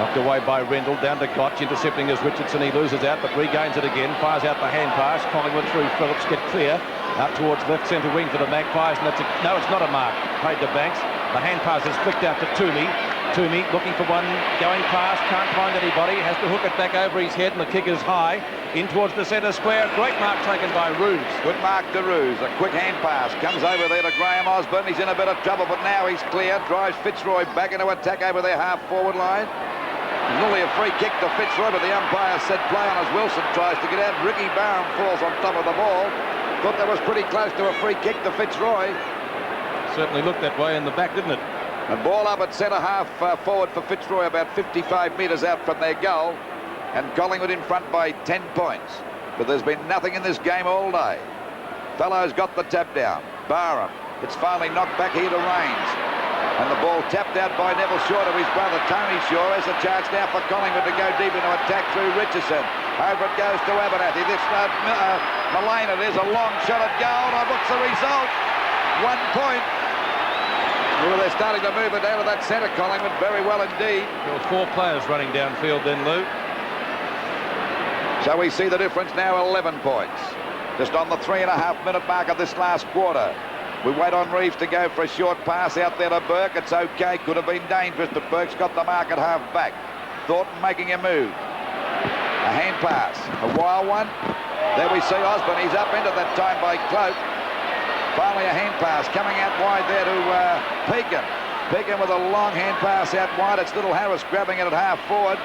Knocked away by Rendell, down to Gotch, intercepting as Richardson. He loses out, but regains it again. Fires out the hand pass. Collingwood through Phillips, get clear. Out towards left centre wing for the Magpies, and no, it's not a mark. Paid to Banks. The hand pass is flicked out to Toomey. Toomey looking for one, going past, can't find anybody. Has to hook it back over his head, and the kick is high. In towards the centre square. Great mark taken by Roos. Good mark to Roos. A quick hand pass. Comes over there to Graham Osborne. He's in a bit of trouble, but now he's clear. Drives Fitzroy back into attack over their half-forward line. Nearly a free kick to Fitzroy, but the umpire said play on as Wilson tries to get out. Ricky Barham falls on top of the ball. Thought that was pretty close to a free kick to Fitzroy. Certainly looked that way in the back, didn't it? And ball up at centre half forward for Fitzroy, about 55 metres out from their goal. And Collingwood in front by 10 points. But there's been nothing in this game all day. Fellows got the tap down. Barham. It's finally knocked back here to Rains. And the ball tapped out by Neville Shaw to his brother Tony Shaw. There's a chance now for Collingwood to go deep into attack through Richardson. Over it goes to Abernathy. This Mullane, it is a long shot at goal. And what's the result? 1 point. Well, they're starting to move it down to that centre, Collingwood, very well indeed. There were 4 players running downfield then, Lou. So we see the difference now, 11 points. Just on the 3.5-minute mark of this last quarter. We wait on Reeves to go for a short pass out there to Burke. It's okay, could have been dangerous, but Burke's got the mark at half back. Thornton making a move. A hand pass, a wild one. There we see Osborne, he's up into that time by Cloak. Finally a hand pass coming out wide there to Pekin. Pekin with a long hand pass out wide. It's little Harris grabbing it at half forward.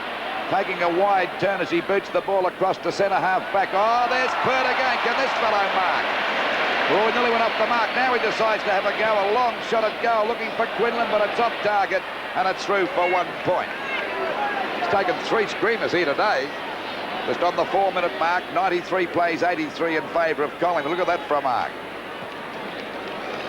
Taking a wide turn as he boots the ball across to centre half back. Oh, there's Pert again. Can this fellow mark? Oh, he nearly went off the mark. Now he decides to have a go. A long shot at goal looking for Quinlan, but it's off target and it's through for 1 point. He's taken 3 screamers here today. Just on the 4-minute mark, 93 plays, 83 in favour of Collingwood. Look at that for a mark.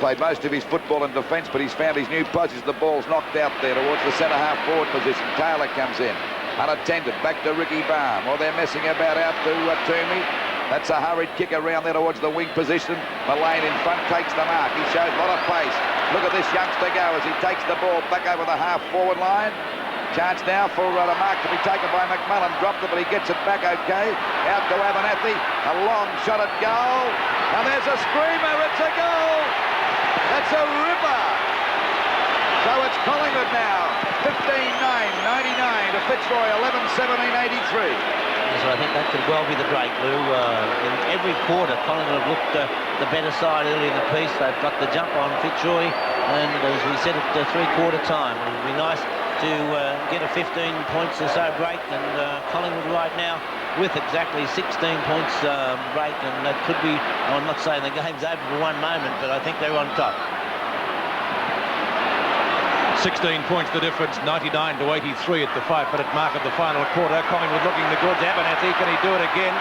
Played most of his football in defence, but he's found his new position. The ball's knocked out there towards the centre half forward position. Taylor comes in, unattended, back to Ricky Barham. Well, they're messing about out to Toomey. That's a hurried kick around there towards the wing position. Mullane in front takes the mark. He shows a lot of pace. Look at this youngster go as he takes the ball back over the half forward line. Chance now for the mark to be taken by McMullen. Dropped it, but he gets it back okay. Out to Abernathy. A long shot at goal. And there's a screamer. It's a goal. That's a ripper. So it's Collingwood now. 15-9, 99 to Fitzroy, 11-17, 83. So I think that could well be the break, Lou. In every quarter, Collingwood have looked the better side early in the piece. They've got the jump on Fitzroy, and as we said at the 3-quarter time, it would be nice to get a 15 points or so break, and Collingwood right now with exactly 16 points break, and that could be, I'm not saying the game's over for one moment, but I think they're on top. 16 points the difference, 99 to 83 at the 5-minute mark of the final quarter. Collingwood looking the goods. Abernathy, can he do it again?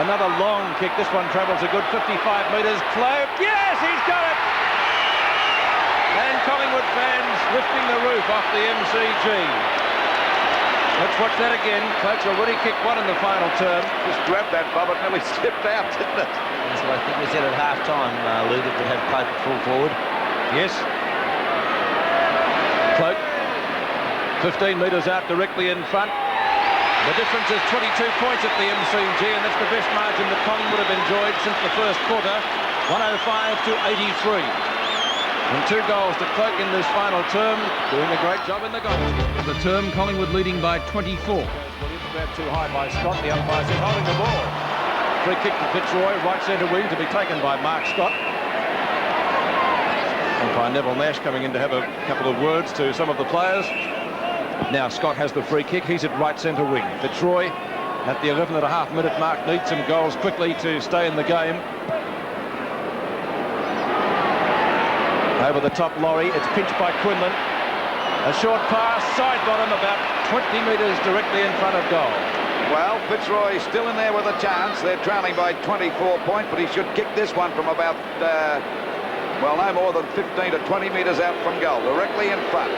Another long kick. This one travels a good 55 metres. Cloak, yes, he's got it! And Collingwood fans lifting the roof off the MCG. Let's watch that again. Cloak's already kicked one in the final term. Just grabbed that, Bob. It nearly slipped out, didn't it? So I think we said at half-time, Lou, that we had Cloak full forward. Yes. Cloak, 15 metres out directly in front. The difference is 22 points at the MCG, and that's the best margin that Collingwood have enjoyed since the first quarter, 105 to 83. And 2 goals to Cloak in this final term, doing a great job in the goals. The term, Collingwood leading by 24. Williams grabbed too high by Scott. The umpire said holding the ball. Free kick to Fitzroy, right centre wing, to be taken by Mark Scott. Umpire Neville Nash coming in to have a couple of words to some of the players. Now Scott has the free kick. He's at right centre wing. Fitzroy at the 11.5-minute mark needs some goals quickly to stay in the game. Over the top, Laurie. It's pinched by Quinlan. A short pass, side bottom, about 20 metres directly in front of goal. Well, Fitzroy still in there with a chance. They're trailing by 24 points, but he should kick this one from about... well, no more than 15 to 20 metres out from goal, directly in front.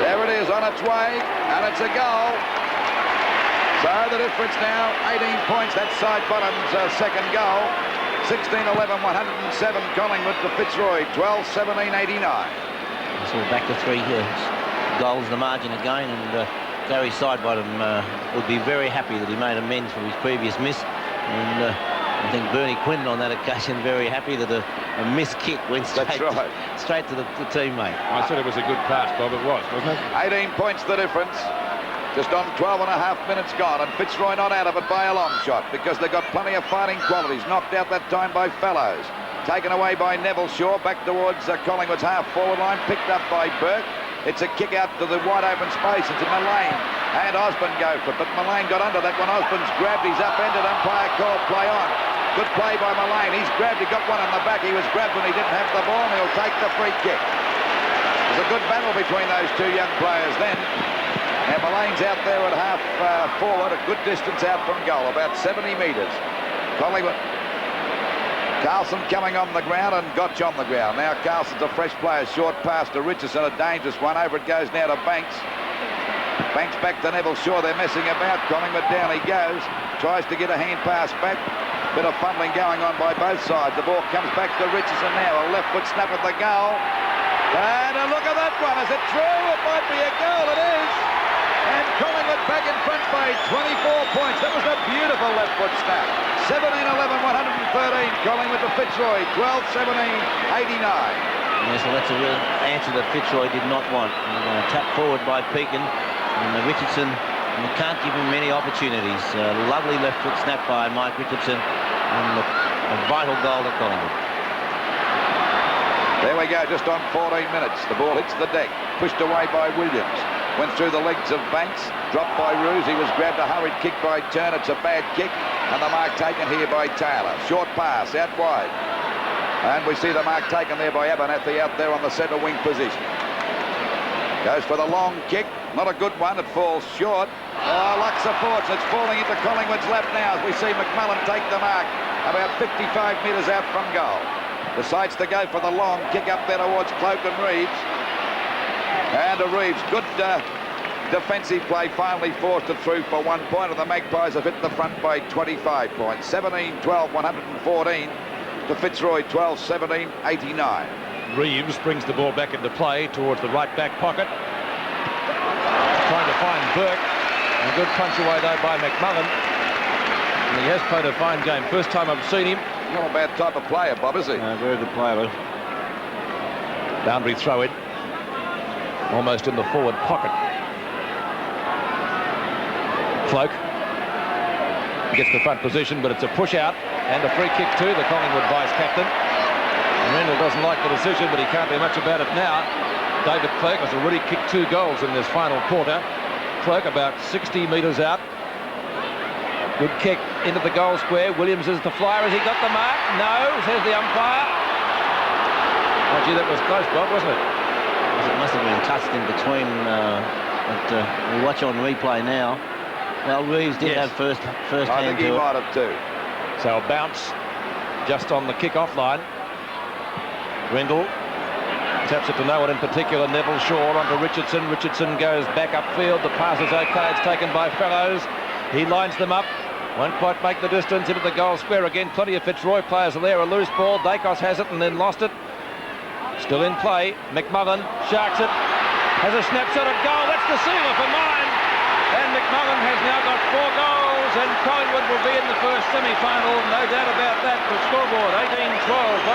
There it is on its way, and it's a goal. So the difference now, 18 points. That's side bottom's second goal. 16-11, 107 Collingwood to Fitzroy, 12-17, 89. So we're back to 3 goals the margin again, and Gary Sidebottom would be very happy that he made amends for his previous miss. And I think Bernie Quinn on that occasion very happy that a missed kick went straight to the teammate. I said it was a good pass, Bob. It was, wasn't it? 18 points the difference. Just on 12 and a half minutes gone, and Fitzroy not out of it by a long shot because they've got plenty of fighting qualities. Knocked out that time by Fellows. Taken away by Neville Shaw, back towards Collingwood's half-forward line, picked up by Burke. It's a kick out to the wide-open space. It's a Mullane and Osborne go for it, but Mullane got under that when Osborne's grabbed. He's upended. Umpire called play on. Good play by Mullane. He's grabbed. He got one in the back. He was grabbed when he didn't have the ball, and he'll take the free kick. There's a good battle between those two young players then. Now Mullane's out there at half forward, a good distance out from goal, about 70 metres. Collingwood. Carlson coming on the ground and Gotch on the ground. Now Carlson's a fresh player, short pass to Richardson, a dangerous one. Over it goes now to Banks. Banks back to Neville Shaw. They're messing about. Collingwood down he goes. Tries to get a hand pass back. Bit of fumbling going on by both sides. The ball comes back to Richardson now. A left foot snap at the goal. And a look at that one. Is it true? It might be a goal. It is. And Collingwood back in front by 24 points. That was a beautiful left foot snap. 17-11, 113. Collingwood to Fitzroy. 12-17, 89. Yes, well, that's a real answer that Fitzroy did not want. Tap forward by Pekin. And Richardson, you can't give him many opportunities. Lovely left foot snap by Mike Richardson. And a vital goal to Collingwood. There we go, just on 14 minutes. The ball hits the deck. Pushed away by Williams. Went through the legs of Banks. Dropped by Roos. He was grabbed. A hurried kick by Turner. It's a bad kick. And the mark taken here by Taylor. Short pass out wide. And we see the mark taken there by Abernathy out there on the centre wing position. Goes for the long kick. Not a good one. It falls short. Oh, Luxor Forts. It's falling into Collingwood's lap now as we see McMullen take the mark about 55 metres out from goal. Decides to go for the long kick up there towards Cloak and Reeves. And Reeves, good defensive play, finally forced it through for 1 point, and the Magpies have hit the front by 25 points. 17-12, 114 to Fitzroy, 12-17, 89. Reeves brings the ball back into play towards the right back pocket. Trying to find Burke. A good punch away though by McMullen. And he has played a fine game. First time I've seen him. Not a bad type of player, Bob, is he? Very good player. Boundary throw in. Almost in the forward pocket. Cloak gets the front position, but it's a push out and a free kick to the Collingwood vice-captain. Rendell doesn't like the decision, but he can't do much about it now. David Clerk has already kicked 2 goals in this final quarter. Clerk about 60 metres out. Good kick into the goal square. Williams is the flyer. Has he got the mark? No, says the umpire. Oh, gee, that was close, Bob, wasn't it? It must have been touched in between, but we watch on replay now. Well, Reeves did have first hand to it. I think he might have too. So a bounce just on the kick-off line. Rendell taps it to no one in particular. Neville Shaw onto Richardson. Richardson goes back upfield. The pass is okay. It's taken by Fellows. He lines them up. Won't quite make the distance into the goal square again. Plenty of Fitzroy players are there. A loose ball. Dacos has it and then lost it. Still in play. McMullen sharks it. Has a snapshot at goal. That's the sealer for mine. And McMullen has now got 4 goals, and Collingwood will be in the first semi-final, no doubt about that. The scoreboard 18-12,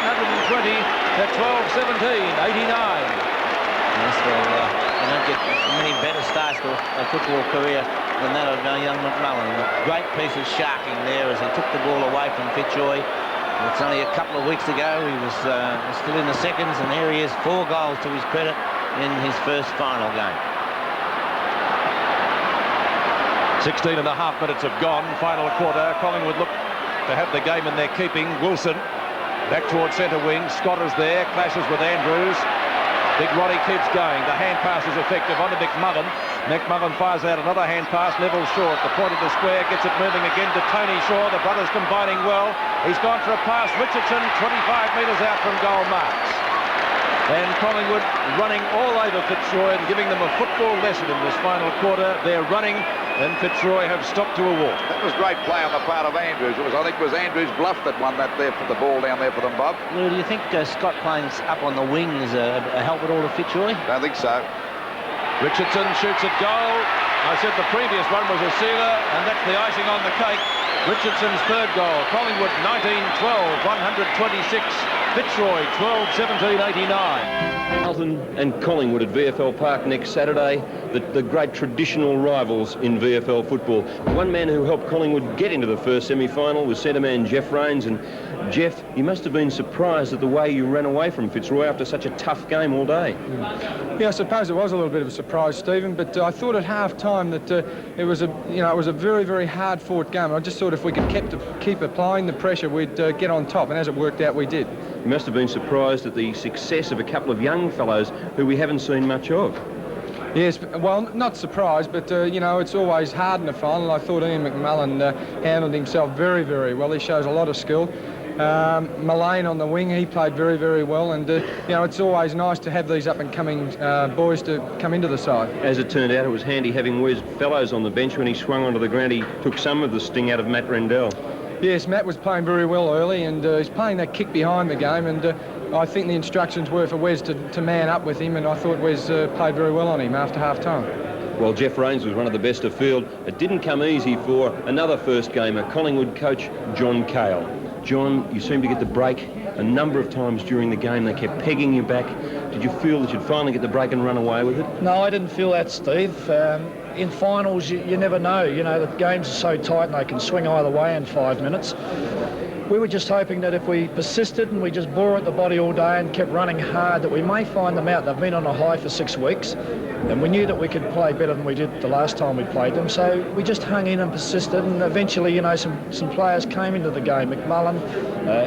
120 to 12-17, 89. Yes, well, you don't get many better starts to a football career than that of young McMullen. A great piece of sharking there as he took the ball away from Fitzroy. It's only a couple of weeks ago he was still in the seconds, and there he is, 4 goals to his credit in his first final game. 16 and a half minutes have gone. Final quarter. Collingwood look to have the game in their keeping. Wilson back towards centre wing. Scott is there. Clashes with Andrews. Big Roddy keeps going. The hand pass is effective onto McMullen. McMullen fires out another hand pass. Level short. The point of the square gets it moving again to Tony Shaw. The brothers combining well. He's gone for a pass. Richardson 25 metres out from goal marks. And Collingwood running all over Fitzroy and giving them a football lesson in this final quarter. They're running, and Fitzroy have stopped to a walk. That was great play on the part of Andrews. I think it was Andrews' bluff that won that there for the ball down there for them, Bob. Lou, do you think Scott playing up on the wing is a help at all to Fitzroy? Don't think so. Richardson shoots at goal. I said the previous one was a sealer, and that's the icing on the cake. Richardson's third goal. Collingwood 19-12, 126. Fitzroy 12-17, 89. Carlton and Collingwood at VFL Park next Saturday, the great traditional rivals in VFL football. One man who helped Collingwood get into the first semi-final was centre man Jeff Rains. And Jeff, you must have been surprised at the way you ran away from Fitzroy after such a tough game all day. Yeah, I suppose it was a little bit of a surprise, Stephen, but I thought at half-time that it was a very, very hard-fought game. I just thought if we could keep applying the pressure, we'd get on top, and as it worked out, we did. You must have been surprised at the success of a couple of young fellows who we haven't seen much of. Yes, well, not surprised, but, it's always hard in the final. I thought Ian McMullen handled himself very, very well. He shows a lot of skill. Mullane on the wing, he played very, very well, and it's always nice to have these up-and-coming boys to come into the side. As it turned out, it was handy having Wes Fellows on the bench. When he swung onto the ground, he took some of the sting out of Matt Rendell. Yes, Matt was playing very well early, and he's playing that kick behind the game, and I think the instructions were for Wes to man up with him, and I thought Wes played very well on him after half-time. Well, Jeff Rains was one of the best of field. It didn't come easy for another first gamer, Collingwood coach John Cale. John, you seemed to get the break a number of times during the game. They kept pegging you back. Did you feel that you'd finally get the break and run away with it? No, I didn't feel that, Steve. In finals, you never know. The games are so tight and they can swing either way in 5 minutes. We were just hoping that if we persisted and we just bore at the body all day and kept running hard, that we may find them out. They've been on a high for 6 weeks, and we knew that we could play better than we did the last time we played them. So we just hung in and persisted, and eventually, some players came into the game. McMullen,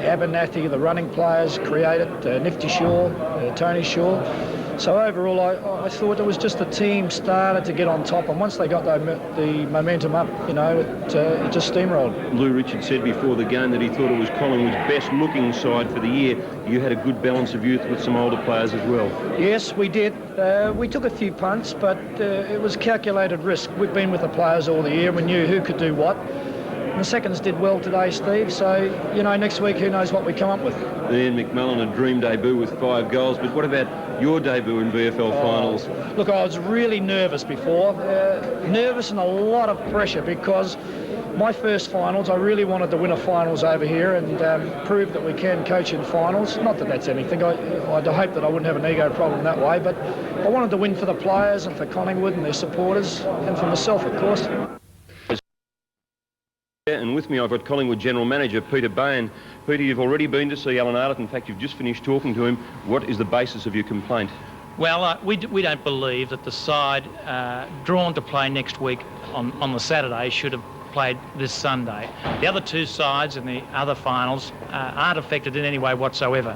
Abernathy, the running players created, Nifty Shaw, Tony Shaw. So overall, I thought it was just the team started to get on top, and once they got the momentum up, it just steamrolled. Lou Richards said before the game that he thought it was Collingwood's best-looking side for the year. You had a good balance of youth with some older players as well. Yes, we did. We took a few punts, but it was calculated risk. We've been with the players all the year. We knew who could do what. And the seconds did well today, Steve, so, next week, who knows what we come up with. Ian McMullen, a dream debut with 5 goals, but what about your debut in VFL finals? Look, I was really nervous before, nervous and a lot of pressure, because my first finals, I really wanted to win a finals over here and prove that we can coach in finals. Not that that's anything. I'd hope that I wouldn't have an ego problem that way, but I wanted to win for the players and for Collingwood and their supporters, and for myself, of course. And with me, I've got Collingwood General Manager Peter Bain. Peter, you've already been to see Alan Arlott. In fact, you've just finished talking to him. What is the basis of your complaint? Well, we don't believe that the side drawn to play next week on the Saturday should have played this Sunday. The other 2 sides in the other finals aren't affected in any way whatsoever.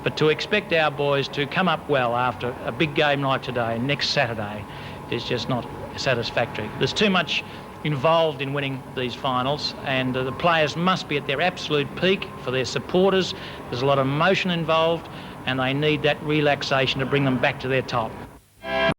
But to expect our boys to come up well after a big game like today, next Saturday, is just not satisfactory. There's too much involved in winning these finals, and the players must be at their absolute peak for their supporters. There's a lot of emotion involved, and they need that relaxation to bring them back to their top.